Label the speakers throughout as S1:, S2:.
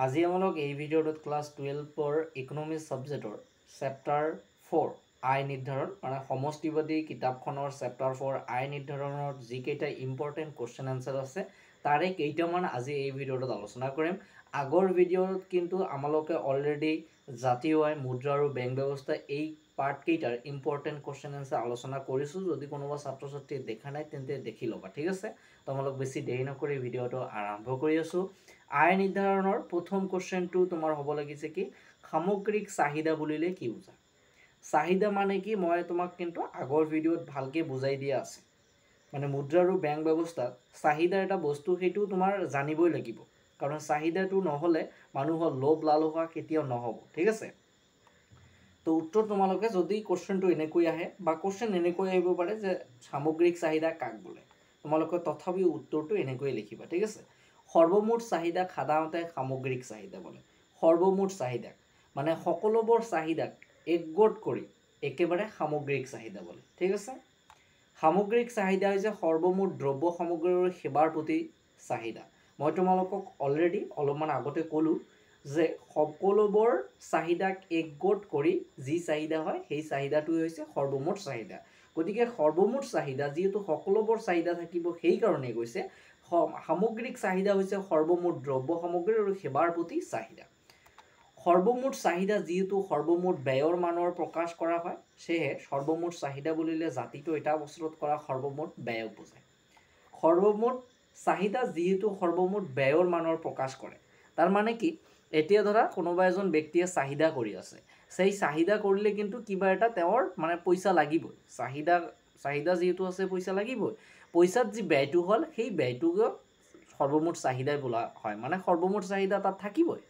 S1: আজি আমালোক এই ভিডিঅ'টোত ক্লাছ 12ৰ ইকনমিক্স ছাবজেক্টৰ চেপ্টাৰ 4 আয় নিৰ্ধাৰণ মানে সমষ্টিবাদী কিতাপখনৰ চেপ্টাৰ 4 আয় নিৰ্ধাৰণৰ যিকেইটা ইম্পৰ্টেণ্ট কুৱেশ্যন আনচাৰ আছে তাৰে কেইটামান আজি এই ভিডিঅ'টোত আলোচনা কৰিম। আগৰ ভিডিঅ'ত কিন্তু আমালোকে অলৰেডি জাতীয় আয়, মুদ্ৰা আৰু বেংক ব্যৱস্থা এই পাৰ্টকেইটাৰ ইম্পৰ্টেণ্ট কুৱেশ্যন আনচাৰ আলোচনা কৰিছোঁ। যদি কোনোবা ছাত্ৰ ছাত্ৰীয়ে দেখা নাই তেন্তে দেখি ল'বা, ঠিক আছে। তোমালোক বেছি দেৰি নকৰি ভিডিঅ'টো আৰম্ভ কৰি আছোঁ। আয় নিৰ্ধাৰণৰ প্ৰথম কুৱেশ্যনটো তোমাৰ হ'ব লাগিছে কি সামগ্ৰিক চাহিদা বুলিলে কি বুজা। চাহিদা মানে কি মই তোমাক কিন্তু আগৰ ভিডিঅ'ত ভালকৈ বুজাই দিয়া আছে। মানে মুদ্ৰা আৰু বেংক ব্যৱস্থাত চাহিদা এটা বস্তু সেইটো তোমাৰ জানিবই লাগিব, কাৰণ চাহিদাটো নহ'লে মানুহৰ লোভ লালসা কেতিয়াও নহ'ব, ঠিক আছে। তো উত্তৰ তোমালোকে যদি কুৱেশ্যনটো এনেকৈ আহে বা কুৱেশ্যন এনেকৈ আহিব পাৰে যে সামগ্ৰিক চাহিদা কাক বোলে, তোমালোকে তথাপিও উত্তৰটো এনেকৈ লিখিবা, ঠিক আছে। সৰ্বমুঠ চাহিদাক সাধাৰণতে সামগ্ৰিক চাহিদা বোলে। সৰ্বমুঠ চাহিদাক মানে সকলোবোৰ চাহিদাক একগোট কৰি একেবাৰে সামগ্ৰিক চাহিদা বোলে, ঠিক আছে। সামগ্ৰিক চাহিদা হৈছে সৰ্বমুঠ দ্ৰব্য সামগ্ৰী আৰু সেৱাৰ প্ৰতি চাহিদা। মই তোমালোকক অলৰেডি অলপমান আগতে ক'লোঁ যে সকলোবোৰ চাহিদাক একগোট কৰি যি চাহিদা হয় সেই চাহিদাটোৱে হৈছে সৰ্বমুঠ চাহিদা। গতিকে সৰ্বমুঠ চাহিদা যিহেতু সকলোবোৰ চাহিদা থাকিব সেইকাৰণে কৈছে সামগ্ৰিক চাহিদা হৈছে সৰ্বমুঠ দ্ৰব্য সামগ্ৰী আৰু সেৱাৰ প্ৰতি চাহিদা। সৰ্বমুঠ চাহিদা যিহেতু সৰ্বমুঠ ব্যয়ৰ মানৰ প্ৰকাশ কৰা হয়, সেয়েহে সৰ্বমুঠ চাহিদা বুলিলে জাতিটো এটা বছৰত কৰা সৰ্বমুঠ ব্যয়ক বুজায়। সৰ্বমুঠ চাহিদা যিহেতু সৰ্বমুঠ ব্যয়ৰ মানৰ প্ৰকাশ কৰে, তাৰ মানে কি এতিয়া ধৰা কোনোবা এজন ব্যক্তিয়ে চাহিদা কৰি আছে, সেই চাহিদা কৰিলে কিন্তু কিবা এটা তেওঁৰ মানে পইচা লাগিবই। চাহিদা যিহেতু আছে পইচা লাগিবই। পইচাত যি ব্যয়টো হ'ল সেই ব্যয়টোকে সৰ্বমুঠ চাহিদাই বোলা হয়, মানে সৰ্বমুঠ চাহিদা তাত থাকিবই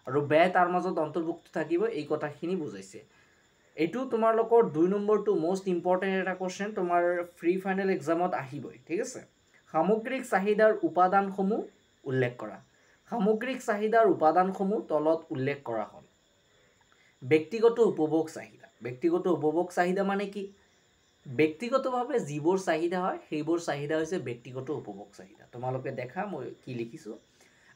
S1: আৰু ব্যয় তাৰ মাজত অন্তৰ্ভুক্ত থাকিব, এই কথাখিনি বুজাইছে। এইটো তোমালোকৰ 2 নম্বৰটো মষ্ট ইম্পৰ্টেণ্ট এটা কুৱেশ্যন, তোমাৰ ফ্ৰী ফাইনেল এক্সামত আহিবই, ঠিক আছে। সামগ্ৰিক চাহিদাৰ উপাদানসমূহ উল্লেখ কৰা। সামগ্ৰিক চাহিদাৰ উপাদানসমূহ তলত উল্লেখ কৰা হ'ল। ব্যক্তিগত উপভোগ চাহিদা। ব্যক্তিগত উপভোগ চাহিদা মানে কি? ব্যক্তিগতভাৱে যিবোৰ চাহিদা হয় সেইবোৰ চাহিদা হৈছে ব্যক্তিগত উপভোগ চাহিদা। তোমালোকে দেখা মই কি লিখিছোঁ।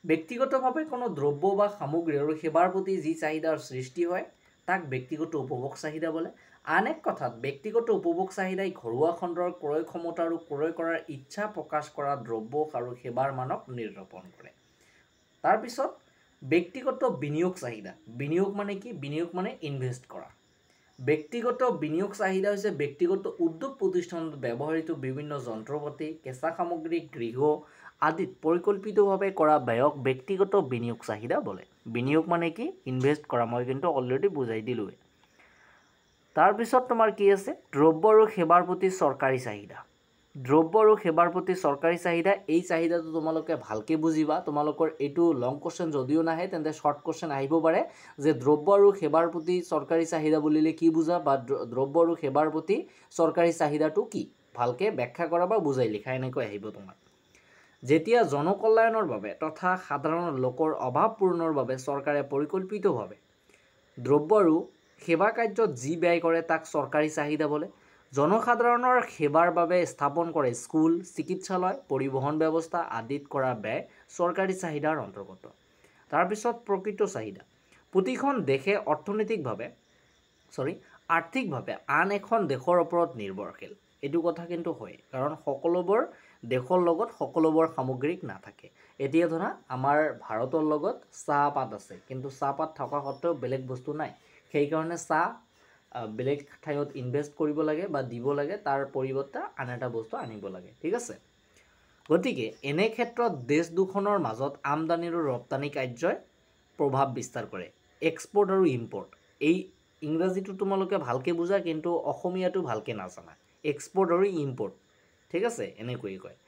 S1: ব্যক্তিগতভাৱে কোনো দ্ৰব্য বা সামগ্ৰী আৰু সেৱাৰ প্ৰতি যি চাহিদাৰ সৃষ্টি হয় তাক ব্যক্তিগত উপভোগ চাহিদা বোলে। আন এক কথাত ব্যক্তিগত উপভোগ চাহিদাই ঘৰুৱা খণ্ডৰ ক্ৰয় ক্ষমতা আৰু ক্ৰয় কৰাৰ ইচ্ছা প্ৰকাশ কৰা দ্ৰব্য আৰু সেৱাৰ মানক নিৰূপণ কৰে। তাৰপিছত ব্যক্তিগত বিনিয়োগ চাহিদা। বিনিয়োগ মানে কি? বিনিয়োগ মানে ইনভেষ্ট কৰা। ব্যক্তিগত বিনিয়োগ চাহিদা হৈছে ব্যক্তিগত উদ্যোগ প্ৰতিষ্ঠানত ব্যৱহৃত বিভিন্ন যন্ত্ৰপাতি, কেঁচা সামগ্ৰী, গৃহ আদিত পৰিকল্পিতভাৱে কৰা ব্যয়ক ব্যক্তিগত বিনিয়োগ চাহিদা বোলে। বিনিয়োগ মানে কি? ইনভেষ্ট কৰা। মই কিন্তু অলৰেডি বুজাই দিলোঁৱে। তাৰপিছত তোমাৰ কি আছে? দ্ৰব্য আৰু সেৱাৰ প্ৰতি চৰকাৰী চাহিদা। দ্ৰব্য আৰু সেৱাৰ প্ৰতি চৰকাৰী চাহিদা, এই চাহিদাটো তোমালোকে ভালকৈ বুজিবা। তোমালোকৰ এইটো লং কুৱেশ্যন যদিও নাহে তেন্তে শ্বৰ্ট কুৱেশ্যন আহিব পাৰে যে দ্ৰব্য আৰু সেৱাৰ প্ৰতি চৰকাৰী চাহিদা বুলিলে কি বুজা বা দ্ৰব্য আৰু সেৱাৰ প্ৰতি চৰকাৰী চাহিদাটো কি, ভালকৈ ব্যাখ্যা কৰা বা বুজাই লিখা, এনেকৈ আহিব তোমাৰ। যেতিয়া জনকল্যাণৰ বাবে তথা সাধাৰণ লোকৰ অভাৱ পূৰণৰ বাবে চৰকাৰে পৰিকল্পিতভাৱে দ্ৰব্য আৰু সেৱা কাৰ্যত যি ব্যয় কৰে তাক চৰকাৰী চাহিদা বোলে। জনসাধাৰণৰ সেৱাৰ বাবে স্থাপন কৰে স্কুল, চিকিৎসালয়, পৰিবহণ ব্যৱস্থা আদিত কৰা ব্যয় চৰকাৰী চাহিদাৰ অন্তৰ্গত। তাৰপিছত প্ৰকৃত চাহিদা। প্ৰতিখন দেশে আৰ্থিকভাৱে আন এখন দেশৰ ওপৰত নিৰ্ভৰশীল। এইটো কথা কিন্তু হয়, কাৰণ সকলোবোৰ দেশৰ লগত সকলোবোৰ সামগ্ৰিক নাথাকে। এতিয়া ধৰা আমাৰ ভাৰতৰ লগত চাহপাত আছে, কিন্তু চাহপাত থকা সত্ত্বেও বেলেগ বস্তু নাই। সেইকাৰণে চাহ বেলেগ ঠাইত ইনভেষ্ট কৰিব লাগে বা দিব লাগে, তাৰ পৰিৱৰ্তে আন এটা বস্তু আনিব লাগে, ঠিক আছে। গতিকে এনে ক্ষেত্ৰত দেশ দুখনৰ মাজত আমদানি আৰু ৰপ্তানি কাৰ্যই প্ৰভাৱ বিস্তাৰ কৰে। এক্সপৰ্ট আৰু ইম্পৰ্ট, এই ইংৰাজীটো তোমালোকে ভালকৈ বুজা, কিন্তু অসমীয়াটো ভালকৈ নাজানা। এক্সপৰ্ট আৰু ইম্পৰ্ট, ঠিক আছে, এনেকৈয়ে কয়।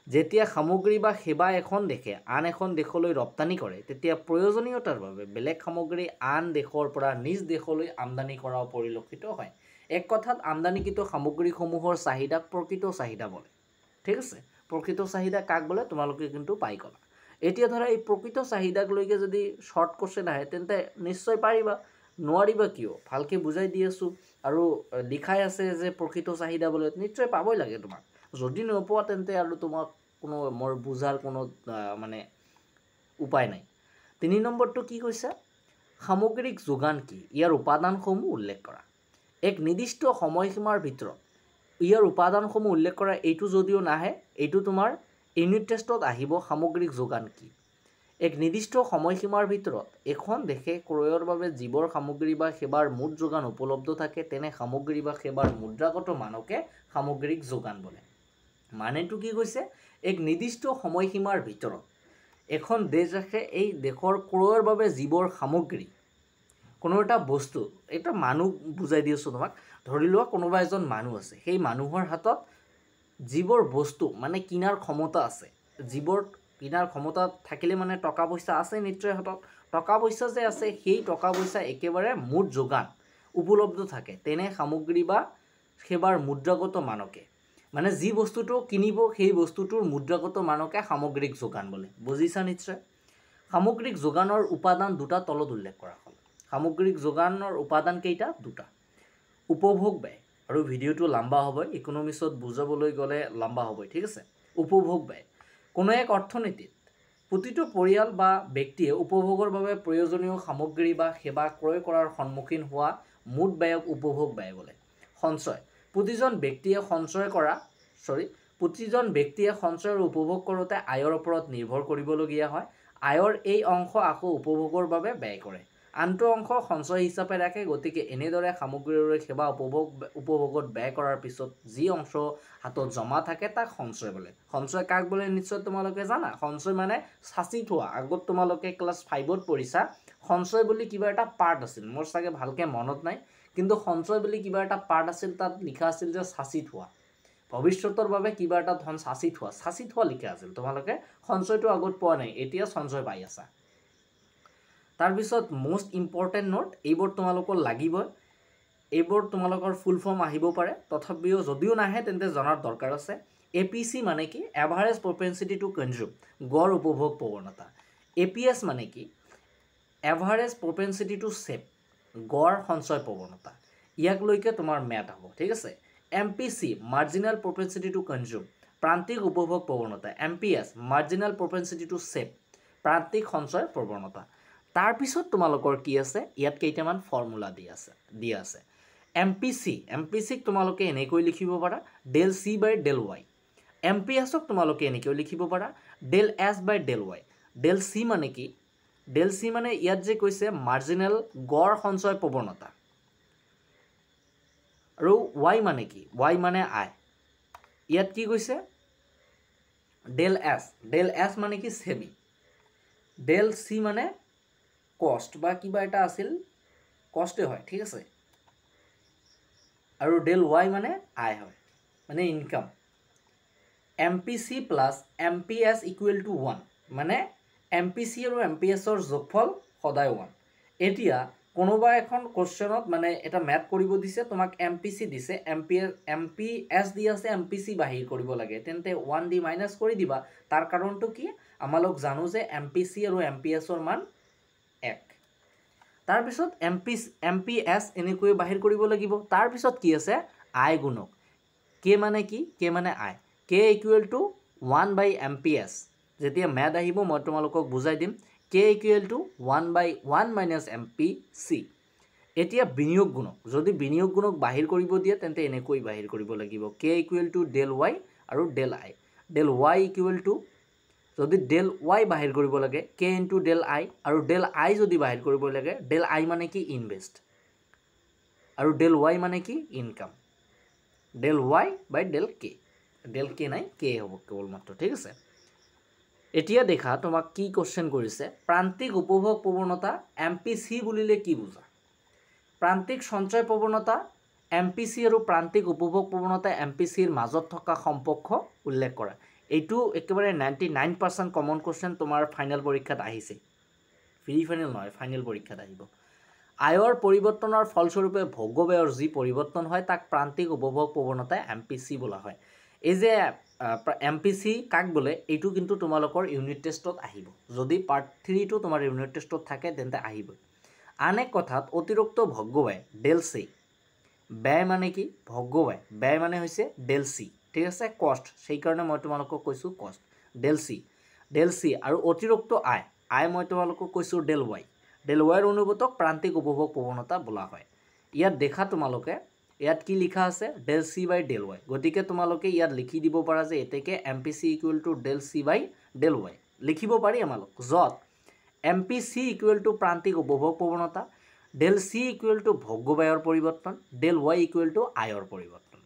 S1: যেতিয়া সামগ্ৰী বা সেৱা এখন দেশে আন এখন দেশলৈ ৰপ্তানি কৰে তেতিয়া প্ৰয়োজনীয়তাৰ বাবে বেলেগ সামগ্ৰী আন দেশৰ পৰা নিজ দেশলৈ আমদানি কৰাও পৰিলক্ষিত হয়। এক কথাত আমদানিকৃত সামগ্ৰীসমূহৰ চাহিদাক প্ৰকৃত চাহিদা বোলে, ঠিক আছে। প্ৰকৃত চাহিদা কাক বোলে তোমালোকে কিন্তু পাই গ'লা। এতিয়া ধৰা এই প্ৰকৃত চাহিদাক লৈকে যদি শ্বৰ্ট কুৱেশ্যন আহে তেন্তে নিশ্চয় পাৰিবা। নোৱাৰিবা কিয়? ভালকৈ বুজাই দি আছোঁ আৰু লিখাই আছে যে প্ৰকৃত চাহিদা বোলে, নিশ্চয় পাবই লাগে তোমাক। যদি নোপোৱা তেন্তে আৰু তোমাক মোৰ বুজাৰ কোনো মানে উপায় নাই। 3 নম্বৰটো কি কৈছে সামগ্ৰিক যোগান কি ইয়াৰ উপাদানসমূহ উল্লেখ কৰা এক নিৰ্দিষ্ট সময়সীমাৰ ভিতৰত ইয়াৰ উপাদানসমূহ উল্লেখ কৰা এইটো যদিও নাহে এইটো তোমাৰ ইউনিট টেষ্টত আহিব সামগ্ৰিক যোগান কি এক নিৰ্দিষ্ট সময়সীমাৰ ভিতৰত এখন দেশে ক্ৰয়ৰ বাবে যিবোৰ সামগ্ৰী বা সেৱাৰ মুঠ যোগান উপলব্ধ থাকে তেনে সামগ্ৰী বা সেৱাৰ মুদ্ৰাগত মানকে সামগ্ৰিক যোগান বোলে মানেটো কি কৈছে এক নিৰ্দিষ্ট সময়সীমাৰ ভিতৰত এখন দেশ আছে এই দেশৰ ক্ৰয়ৰ বাবে যিবোৰ সামগ্ৰী কোনো এটা বস্তু এটা মানুহ বুজাই দিছো তোমাক ধৰি লোৱা কোনোবা এজন মানুহ আছে সেই মানুহৰ হাতত যিবোৰ বস্তু মানে কিনাৰ ক্ষমতা আছে যিবোৰ কিনাৰ ক্ষমতা থাকিলে মানে টকা পইচা আছে নিশ্চয় হাতত টকা পইচা যে আছে সেই টকা পইচা একেবাৰে মুঠ যোগান উপলব্ধ থাকে তেনে সামগ্ৰী বা সেৱাৰ মুদ্ৰাগত মানকে মানে যি বস্তুটো কিনিব সেই বস্তুটোৰ মুদ্ৰাগত মানকে সামগ্ৰিক যোগান বোলে বুজিছা নিশ্চয় সামগ্ৰিক যোগানৰ উপাদান দুটা তলত উল্লেখ কৰা হ'ল সামগ্ৰিক যোগানৰ উপাদান কেইটা দুটা উপভোগ ব্যয় আৰু ভিডিওটো লম্বা হ'ব ইকোনমিক্সত বুজাবলৈ গ'লে লম্বা হ'ব ঠিক আছে উপভোগ ব্যয় কোনো এক অৰ্থনীতিত প্ৰতিটো পৰিয়াল বা ব্যক্তিয়ে উপভোগৰ বাবে প্ৰয়োজনীয় সামগ্ৰী বা সেৱা ক্ৰয় কৰাৰ সন্মুখীন হোৱা মুঠ ব্যয়ক উপভোগ ব্যয় বোলে সঞ্চয় প্ৰতিজন ব্যক্তিয়ে সঞ্চয়ৰ উপভোগ কৰোঁতে আয়ৰ ওপৰত নিৰ্ভৰ কৰিবলগীয়া হয় আয়ৰ এই অংশ আকৌ উপভোগৰ বাবে ব্যয় কৰে আনটো অংশ সঞ্চয় হিচাপে ৰাখে গতিকে এনেদৰে সামগ্ৰীৰ সেৱা উপভোগত ব্যয় কৰাৰ পিছত যি অংশ হাতত জমা থাকে তাক সঞ্চয় বোলে সঞ্চয় কাক বোলে নিশ্চয় তোমালোকে জানা সঞ্চয় মানে সাঁচি থোৱা আগত তোমালোকে ক্লাছ 5ত পঢ়িছা সঞ্চয় বুলি কিবা এটা পাৰ্ট আছিল মোৰ চাগে ভালকে মনত নাই কিন্তু সঞ্চয় বুলি কিবা এটা পাৰ্ট আছিল তাত লিখা আছিল যে সাঁচি থোৱা ভৱিষ্যতৰ বাবে কিবা এটা ধন সাঁচি থোৱা লিখা আছিল তোমালোকে সঞ্চয়টো আগত পোৱা নাই এতিয়া সঞ্চয় পাই আছা তাৰ পিছত মোস্ট ইম্পৰ্টেন্ট নোট এইবোৰ তোমালোকৰ লাগিব এইবোৰ তোমালোকৰ ফুল ফৰ্ম আহিব পাৰে তথাপিও যদিও নাহে তেন্তে জনাৰ দৰকাৰ আছে এপিসি মানে কি এভাৰেজ প্ৰপেনচিটি টু কনজিউম গড় উপভোগ প্ৰৱণতা এপিএস মানে কি এভাৰেজ প্ৰপেনচিটি টু সেভ গড় সঞ্চয় প্ৰৱণতা ইয়াক লৈকে তোমাৰ ম্যাথ হ'ব ঠিক আছে এমপিসি মাৰ্জিনাল প্ৰপেনচিটি টু কনজিউম প্ৰান্তিক উপভোগ প্ৰৱণতা এমপিএস মাৰ্জিনাল প্ৰপেনচিটি টু সেভ প্ৰান্তিক সঞ্চয় প্ৰৱণতা তাৰ পিছত তোমালোকৰ কি আছে ইয়াত কেইটামান ফৰ্মুলা দিয়া আছে এমপিসিক তোমালোকে এনেকৈ লিখিব পাৰা ডেল সি বাই ডেল ওয়াই এমপিএছক তোমালোকে এনেকৈ লিখিব পাৰা Dell S by Dell Y Dell সি মানে কি ডেল সি মানে ইয়াত যে কৈছে মাৰ্জিনাল গড় সঞ্চয় প্ৰৱণতা আৰু ওয়াই মানে কি ওয়াই মানে আই ইয়াত কি কৈছে ডেল এছ মানে কি সেভিং ডেল সি মানে কষ্ট বা কিবা এটা আছিল কষ্টে হয় ঠিক আছে আৰু ডেল ওয়াই মানে আয় হয় মানে income MPC plus amps equal to 1 মানে এমপিসি আৰু এমপিএছৰ যোগফল সদায় 1 এতিয়া কোনোবা এখন কোশ্চেনত মানে এটা ম্যাথ কৰিব দিছে তোমাক এমপিসি দিছে এমপিএস দি আছে এমপিসি বাহিৰ কৰিব লাগে তেন্তে 1 দি মাইনাস কৰি দিবা তাৰ কাৰণটো কি আমালোক জানো যে এমপিসি আৰু এমপিএছৰ মান 1 তাৰ পিছত এমপিএস এনেকৈ বাহিৰ কৰিব লাগিব তাৰ পিছত কি আছে আই গুণক কে মানে কি কে মানে I K equal to 1 by MPS যেতিয়া ম্যাথ আহিব মই তোমালোকক বুজাই দিম K equal to 1 by 1 minus MPC এতিয়া বিনিয়োগ গুণক যদি বিনিয়োগ গুণক বাহিৰ কৰিব দিয়ে তেন্তে এনেকৈ বাহিৰ কৰিব লাগিব K equal to del Y আৰু del I del Y equal to যদি ডেল ওয়াই বাহিৰ কৰিব লাগে কে ইনটু ডেল আই আৰু ডেল আই যদি বাহিৰ কৰিব লাগে ডেল আই মানে কি ইনভেস্ট আৰু ডেল ওয়াই মানে কি ইনকাম ডেল ওয়াই বাই ডেল কে নাই কে হ'ব কেৱল মাত্ৰ ঠিক আছে এতিয়া দেখা তোমাক কি কোশ্চেন কৰিছে প্ৰান্তিক উপভোগ প্ৰৱণতা এমপিসি বুলিলে কি বুজা প্ৰান্তিক সঞ্চয় প্ৰৱণতা এমপিসি আৰু প্ৰান্তিক উপভোগ প্ৰৱণতা এমপিসিৰ মাজত থকা সম্পৰ্ক উল্লেখ কৰা এইটো একেবাৰে 99% কমন কোশ্চেন তোমাৰ ফাইনাল পৰীক্ষাত আহিছে ফ্ৰী ফাইনাল নহয় ফাইনাল পৰীক্ষাত আহিব আয়ৰ পৰিৱৰ্তনৰ ফলস্বৰূপে ভোগ্য ব্যয়ৰ যি পৰিৱৰ্তন হয় তাক প্ৰান্তিক উপভোগ প্ৰৱণতা এমপিসি বোলা হয় এই যে এমপিসি কাক বোলে এইটো কিন্তু তোমালোকৰ ইউনিট টেষ্টত আহিব যদি পাৰ্ট 3 টো তোমাৰ ইউনিট টেষ্টত থাকে তেন্তে আহিব আন এক কথাত অতিৰিক্ত ভোগ্য ব্যয় ডেল সি ব্যয় মানে কি ভোগ্য ব্যয় মানে হৈছে ডেল সি ঠিক আছে কষ্ট সেই কাৰণে মই তোমালোকক কৈছো কষ্ট ডেল সি আৰু অতিৰিক্ত আয় আই মই তোমালোকক কৈছোঁ ডেল ৱাইৰ অনুপাতক প্ৰান্তিক উপভোগ প্ৰৱণতা বোলা হয়। ইয়াত দেখা তোমালোকে ইয়াত কি লিখা আছে del C by del Y. গতিকে তোমালোকে ইয়াত লিখি দিব পাৰা যে এতেকে M P C equal to del C by del Y লিখিব পাৰি আমালোক, য'ত M P C equal to প্ৰান্তিক উপভোগ প্ৰৱণতা, ডেল চি ইকুৱেল টু ভগ্যবায়ৰ পৰিৱৰ্তন, ডেল ৱাই ইকুৱেল টু আয়ৰ পৰিৱৰ্তন।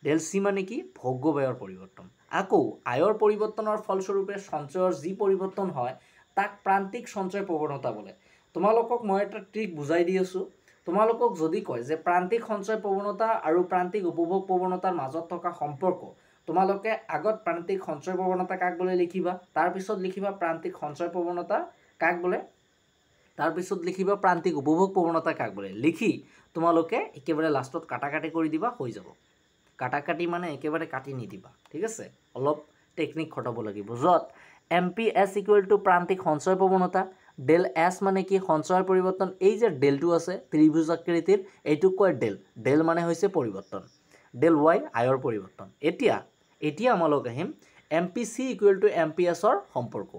S1: ডেল চি মানে কি ভগ্যবায়ৰ পৰিৱৰ্তন। আকৌ আয়ৰ পৰিৱৰ্তনৰ ফলস্বৰূপে সঞ্চয়ৰ যি পৰিৱৰ্তন হয় তাক প্ৰান্তিক সঞ্চয় প্ৰৱণতা বোলে। তোমালোকক মই এটা ট্ৰিক বুজাই দি আছোঁ। তোমালোকক যদি কয় যে প্ৰান্তিক সঞ্চয় প্ৰৱণতা আৰু প্ৰান্তিক উপভোগ প্ৰৱণতাৰ মাজত থকা সম্পৰ্ক, তোমালোকে আগত প্ৰান্তিক সঞ্চয় প্ৰৱণতা কাক বোলে লিখিবা, তাৰপিছত লিখিবা প্ৰান্তিক সঞ্চয় প্ৰৱণতা কাক বোলে, তাৰপিছত লিখিবা প্ৰান্তিক উপভোগ প্ৰৱণতা কাক বোলে। লিখি তোমালোকে একেবাৰে লাষ্টত কাটাকাটি কৰি দিবা, হৈ যাব। কাটাকাটি মানে একেবাৰে কাটি নিদিবা, ঠিক আছে, অলপ টেকনিক খটাব লাগিব। য'ত M P S equal to প্ৰান্তিক সঞ্চয় প্ৰৱণতা, ডেল এছ মানে কি সঞ্চয়ৰ পৰিৱৰ্তন, এই যে ডেলটো আছে ত্ৰিভুজ আকৃতিৰ এইটোক কয় ডেল মানে হৈছে পৰিৱৰ্তন, ডেল ৱাই আয়ৰ পৰিৱৰ্তন। এতিয়া আমালোক আহিম M P C equal to M P এছৰ সম্পৰ্ক।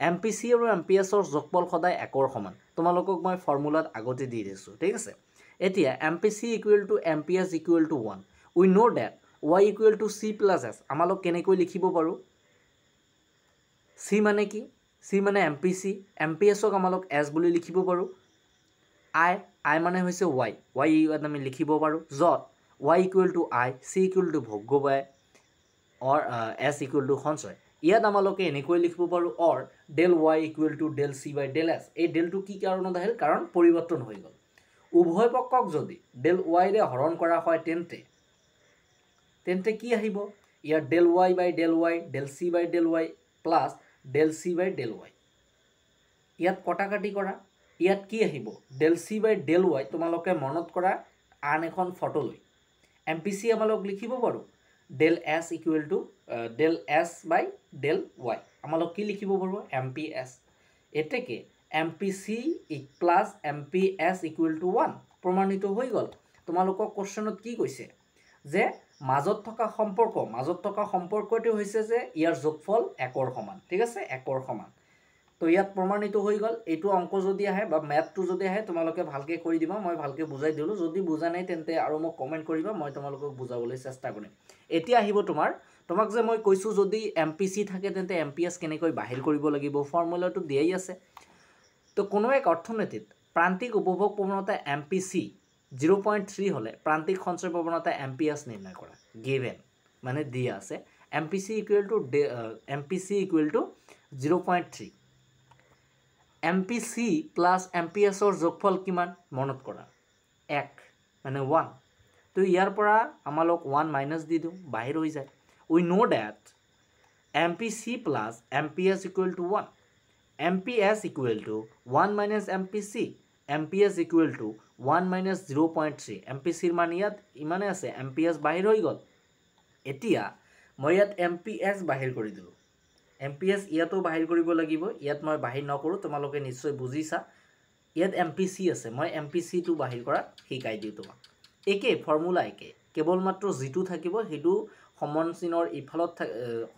S1: এম পি চি আৰু এম পি এছৰ যোগফল সদায় একৰ সমান, তোমালোকক মই ফৰ্মুলাত আগতে দি দিছোঁ, ঠিক আছে। এতিয়া M P C equal to M P S equal to 1, we know that y equal to C plus S. আমালোক কেনেকৈ লিখিব পাৰোঁ, চি মানে কি, চি মানে এম পি এছক আমালোক এছ বুলি লিখিব পাৰোঁ। আই মানে হৈছে ৱাই ইয়াত আমি লিখিব পাৰোঁ, য'ত y equal to I, C equal to ভগ্যবায়, অৰ এছ ইকুৱেল টু সঞ্চয়। ইয়াত আমালোকে এনেকৈ লিখিব পাৰোঁ or del Y equal to del C by del S. এই ডেলটো কি কাৰণত আহিল, কাৰণ পৰিৱৰ্তন হৈ গ'ল। উভয় পক্ষক যদি ডেল ৱাইৰে হৰণ কৰা হয় তেন্তে কি আহিব, ইয়াত del Y by del Y, del C by del Y plus del C by del Y. ইয়াত কটাকাটি কৰা, ইয়াত কি আহিব del C by del Y. তোমালোকে মনত কৰা আন এখন ফটো লৈ এম পি চি আমালোক লিখিব পাৰোঁ del S equal to del S by del Y. আমালোক কি লিখিব পাৰোঁ এম পি এছ। এতেকে M P C plus M P S equal to 1 প্ৰমাণিত হৈ গ'ল। তোমালোকক কুৱেশ্যনত কি কৈছে যে মাজত থকা সম্পৰ্কটো হৈছে যে ইয়াৰ যোগফল একৰ সমান, ঠিক আছে, একৰ সমান। তো ইয়াত প্ৰমাণিত হৈ গ'ল। এইটো অংক যদি আহে বা মেথটো যদি আহে তোমালোকে ভালকৈ কৰি দিবা, মই ভালকৈ বুজাই দিলোঁ। যদি বুজা নাই তেন্তে আৰু মোক কমেণ্ট কৰিবা, মই তোমালোকক বুজাবলৈ চেষ্টা কৰিম। এতিয়া আহিব তোমাক যে মই কৈছোঁ যদি এম পি চি থাকে তেন্তে এম পি এছ কেনেকৈ বাহিৰ কৰিব লাগিব, ফৰ্মুলাটো দিয়াই আছে। তো কোনো এক অৰ্থনীতিত প্ৰান্তিক উপভোগ প্ৰৱণতা এম পি চি 0.3 হ'লে প্ৰান্তিক সঞ্চয় প্ৰৱণতা এম পি এছ নিৰ্ণয় কৰা। গিভেন মানে দিয়া আছে M P C equal to 0.3। M P C plus M P এছৰ যোগফল কিমান মনত কৰা, 1 মানে 1। তো ইয়াৰ পৰা আমালোক 1 মাইনাছ দি দিওঁ, বাহিৰ হৈ যায়। We know that M P C plus M P S equal to 1, M P S equal to 1 minus M P C, M P S equal to 1 minus 0.3। M P চিৰ মান ইয়াত ইমানে আছে, এম পি এছ বাহিৰ হৈ গ'ল। এতিয়া মই ইয়াত এম পি এছ বাহিৰ কৰি দিলোঁ, এম পি এছ ইয়াতো বাহিৰ কৰিব লাগিব। ইয়াত মই বাহিৰ নকৰোঁ, তোমালোকে নিশ্চয় বুজিছা। ইয়াত এম পি চি আছে, মই এম পি চিটো বাহিৰ কৰা শিকাই দিওঁ তোমাক। একে ফৰ্মুলা একে, কেৱল মাত্ৰ যিটো থাকিব সেইটো সমান চিনৰ ইফালত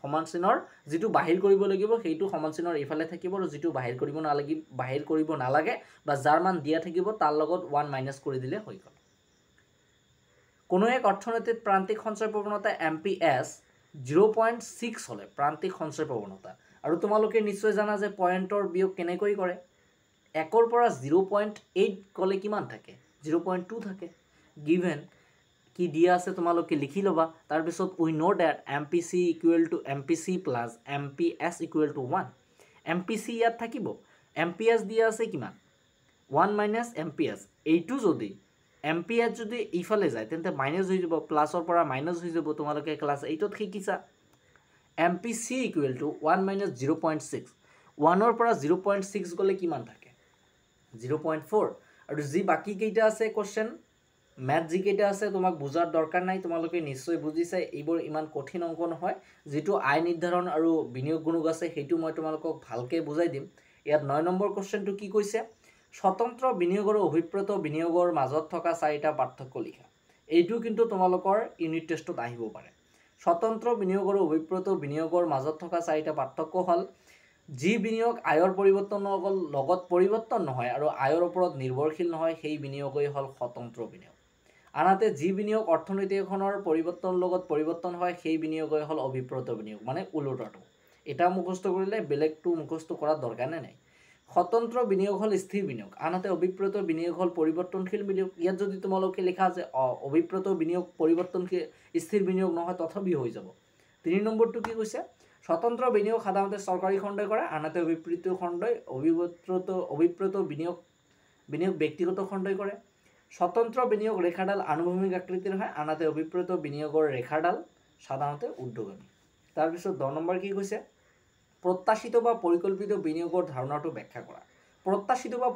S1: সমান চিনৰ যিটো বাহিৰ কৰিব লাগিব সেইটো সমান চিনৰ ইফালে থাকিব, আৰু যিটো বাহিৰ কৰিব নালাগে বা যাৰ মান দিয়া থাকিব তাৰ লগত 1 মাইনাছ কৰি দিলে হৈ গ'ল। কোনো এক অৰ্থনীতিত প্ৰান্তিক সঞ্চয় প্ৰৱণতা এম পি এছ 0.6 হ'লে প্ৰান্তিক সঞ্চয় প্ৰৱণতা। আৰু তোমালোকে নিশ্চয় জানা যে পইণ্টৰ বিয়োগ কেনেকৈ কৰে। 1ৰ পৰা 0.8 গ'লে কিমান থাকে, 0.2 থাকে। গিভেন কি দিয়া আছে তোমালোকে লিখি ল'বা। তাৰপিছত we know that M P C equal to M P C plus M P S equal to 1। M P C ইয়াত থাকিব, এম পি এছ দিয়া আছে কিমান 1 মাইনাছ এম পি এছ। এইটো যদি এম পি এছ যদি ইফালে যায় তেন্তে মাইনাছ হৈ যাব, প্লাছৰ পৰা মাইনাছ হৈ যাব। তোমালোকে ক্লাছ 8ত শিকিছা। M P C equal to 1 minus 0.6, 1ৰ পৰা 0.6 গ'লে কিমান থাকে 0.4। আৰু যি বাকী কেইটা আছে কুৱেশ্যন মেথ যিকেইটা আছে তোমাক বুজাৰ দৰকাৰ নাই, তোমালোকে নিশ্চয় বুজিছা। এইবোৰ ইমান কঠিন অংক নহয়। যিটো আয় নিৰ্ধাৰণ আৰু বিনিয়োগ গুণক আছে সেইটো মই তোমালোকক ভালকৈ বুজাই দিম। ইয়াত 9 নম্বৰ কুৱেশ্যনটো কি কৈছে, স্বতন্ত্ৰ বিনিয়োগ আৰু অভিপ্ৰেত বিনিয়োগৰ মাজত থকা 4টা পাৰ্থক্য লিখা। এইটো কিন্তু তোমালোকৰ ইউনিট টেষ্টত আহিব পাৰে। স্বতন্ত্ৰ বিনিয়োগ আৰু অভিপ্ৰেত বিনিয়োগৰ মাজত থকা 4টা পাৰ্থক্য হ'ল যি বিনিয়োগ আয়ৰ পৰিৱৰ্তনৰ লগত পৰিৱৰ্তন নহয় আৰু আয়ৰ ওপৰত নিৰ্ভৰশীল নহয় সেই বিনিয়োগই হ'ল স্বতন্ত্ৰ বিনিয়োগ। আনহাতে যি বিনিয়োগ অৰ্থনীতি এখনৰ পৰিৱৰ্তনৰ লগত পৰিৱৰ্তন হয় সেই বিনিয়োগই হ'ল অভিপ্ৰেত বিনিয়োগ, মানে ওলোটাটো। এটা মুখস্থ কৰিলে বেলেগটো মুখস্থ কৰাৰ দৰকাৰ নাই। স্বতন্ত্ৰ বিনিয়োগ হ'ল স্থিৰ বিনিয়োগ, আনহাতে অভিপ্ৰেত বিনিয়োগ হ'ল পৰিৱৰ্তনশীল বিনিয়োগ। ইয়াত যদি তোমালোকে লিখা যে অভিপ্ৰেত বিনিয়োগ পৰিৱৰ্তনশীল স্থিৰ বিনিয়োগ নহয়, তথাপিও হৈ যাব। 3 নম্বৰটো কি কৈছে? স্বতন্ত্ৰ বিনিয়োগ সাধাৰণতে চৰকাৰী খণ্ডই কৰে, আনহাতে অভিপ্ৰেত বিনিয়োগ ব্যক্তিগত খণ্ডই কৰে। স্বতন্ত্ৰ বিনিয়োগ ৰেখাডাল আনুভূমিক আকৃতিৰ হয়, আনহাতে অভিপ্ৰেত বিনিয়োগৰ ৰেখাডাল সাধাৰণতে ঊৰ্ধ্বগামী। তাৰপিছত 10 নম্বৰ কি কৈছে? প্ৰত্যাশিত বা পৰিকল্পিত বিনিয়োগৰ ধাৰণাটো ব্যাখ্যা কৰা। প্ৰত্যাশিত বা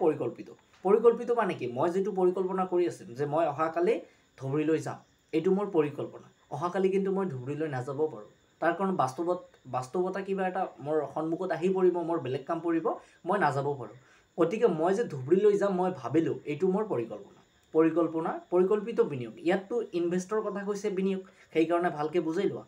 S1: পৰিকল্পিত মানে কি? মই যিটো পৰিকল্পনা কৰি আছোঁ যে মই অহাকালি ধুবুৰীলৈ যাম, এইটো মোৰ পৰিকল্পনা। অহাকালি কিন্তু মই ধুবুৰীলৈ নাযাব পাৰোঁ, তাৰ কাৰণ বাস্তৱতা কিবা এটা মোৰ সন্মুখত আহি পৰিব, মোৰ বেলেগ কাম পৰিব, মই নাযাব পাৰোঁ। গতিকে মই যে ধুবুৰীলৈ যাম মই ভাবিলোঁ, এইটো মোৰ পৰিকল্পিত বিনিয়োগ। ইয়াততো ইনভেষ্টৰ কথা কৈছে বিনিয়োগ, সেইকাৰণে ভালকৈ বুজাই লোৱা।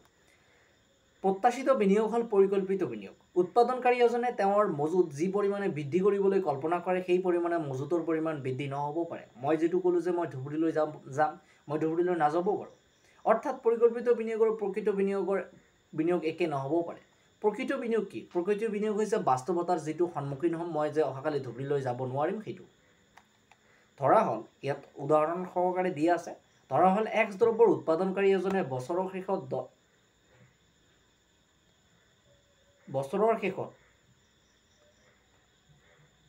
S1: প্ৰত্যাশিত বিনিয়োগ হ'ল পৰিকল্পিত বিনিয়োগ। উৎপাদনকাৰী এজনে তেওঁৰ মজুত যি পৰিমাণে বৃদ্ধি কৰিবলৈ কল্পনা কৰে সেই পৰিমাণে মজুতৰ পৰিমাণ বৃদ্ধি নহ'ব পাৰে। মই যিটো ক'লোঁ যে মই ধুবুৰীলৈ যাম, মই ধুবুৰীলৈ নাযাব পাৰোঁ। অৰ্থাৎ পৰিকল্পিত বিনিয়োগৰ প্ৰকৃত বিনিয়োগ একে নহ'বও পাৰে। প্ৰকৃত বিনিয়োগ কি? প্ৰকৃত বিনিয়োগ হৈছে বাস্তৱতাৰ যিটো সন্মুখীন হ'ম, মই যে অহাকালি ধুবুৰীলৈ যাব নোৱাৰিম সেইটো। ধৰা হ'ল, ইয়াত উদাহৰণ সহকাৰে দিয়া আছে, ধৰা হ'ল এক্স দ্ৰব্যৰ উৎপাদনকাৰী এজনে বছৰৰ শেষত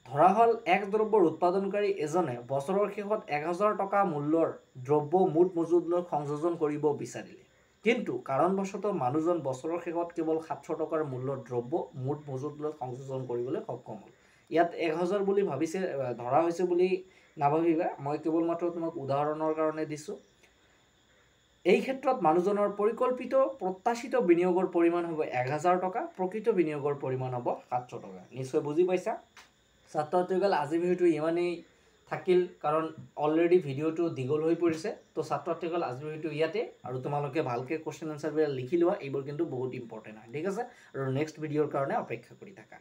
S1: ধৰা হ'ল এক্স দ্ৰব্যৰ উৎপাদনকাৰী এজনে বছৰৰ শেষত 1000 টকা মূল্যৰ দ্ৰব্য মুঠ মজুতলৈ সংযোজন কৰিব বিচাৰিলে, কিন্তু কাৰণবশতঃ মানুহজন বছৰৰ শেষত কেৱল 700 টকাৰ মূল্যৰ দ্ৰব্য মুঠ মজুতলৈ সংযোজন কৰিবলৈ সক্ষম হ'ল। ইয়াত 1000 বুলি ধৰা হৈছে বুলি নাভাবিবা, মই কেৱল মাত্ৰ তোমাক উদাহৰণৰ কাৰণে দিছোঁ। এই ক্ষেত্ৰত মানুহজনৰ প্ৰত্যাশিত বিনিয়োগৰ পৰিমাণ হ'ব 1000 টকা, প্ৰকৃত বিনিয়োগৰ পৰিমাণ হ'ব 700 টকা। নিশ্চয় বুজি পাইছা? ছাত্ৰ ছাত্ৰীসকল, আজিৰ ভিডিঅ'টো ইমানেই থাকিল, কাৰণ অলৰেডি ভিডিঅ'টো দীঘল হৈ পৰিছে। তো ছাত্ৰ ছাত্ৰীসকল, আজিৰ ভিডিঅ'টো ইয়াতে, আৰু তোমালোকে ভালকৈ কুৱেশ্যন এনচাৰবিলাক লিখি লোৱা, এইবোৰ কিন্তু বহুত ইম্পৰ্টেণ্ট হয়। ঠিক আছে? আৰু নেক্সট ভিডিঅ'ৰ কাৰণে অপেক্ষা কৰি থাকা।